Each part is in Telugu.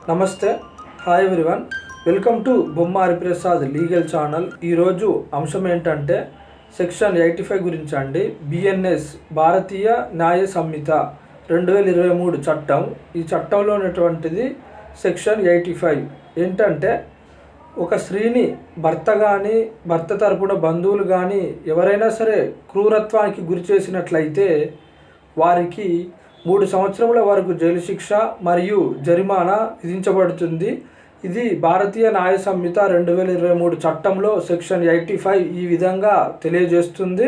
నమస్తే, హాయ్ ఎవ్రీవన్. వెల్కమ్ టు బొమ్మ హరిప్రసాద్ లీగల్ ఛానల్. ఈరోజు అంశం ఏంటంటే సెక్షన్ 85 గురించి అండి. బిఎన్ఎస్ భారతీయ న్యాయ సంహిత 2023 చట్టం. ఈ చట్టంలో ఉన్నటువంటిది సెక్షన్ 85 ఏంటంటే ఒక స్త్రీని భర్త కానీ భర్త తరపున బంధువులు కానీ ఎవరైనా సరే క్రూరత్వానికి గురి చేసినట్లయితే వారికి 3 సంవత్సరముల వరకు జైలు శిక్ష మరియు జరిమానా విధించబడుతుంది. ఇది భారతీయ న్యాయ సంహిత 2023 చట్టంలో సెక్షన్ 85 ఈ విధంగా తెలియజేస్తుంది.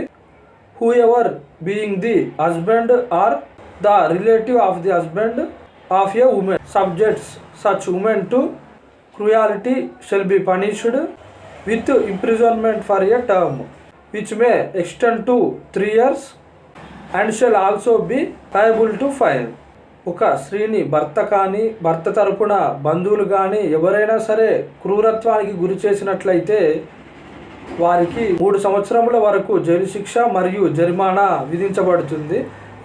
Whoever being the husband or the relative of the husband of a woman subjects such woman to cruelty shall be punished with imprisonment for a term which may extend to 3 years and shall also be liable to fine. ఒక స్త్రీని భర్త కానీ భర్త తరపున బంధువులు కానీ ఎవరైనా సరే క్రూరత్వానికి గురి చేసినట్లయితే వారికి 3 సంవత్సరముల వరకు జైలు శిక్ష మరియు జరిమానా విధించబడుతుంది.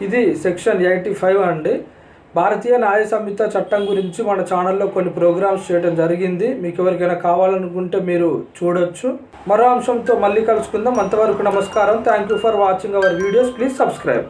ఇది సెక్షన్ 85 అండి. భారతీయ న్యాయ సంహిత చట్టం గురించి మన ఛానల్లో కొన్ని ప్రోగ్రామ్స్ చేయడం జరిగింది. మీకు ఎవరికైనా కావాలనుకుంటే మీరు చూడొచ్చు. మరో అంశంతో మళ్ళీ కలుసుకుందాం. అంతవరకు నమస్కారం. Thank you for watching our videos. Please subscribe.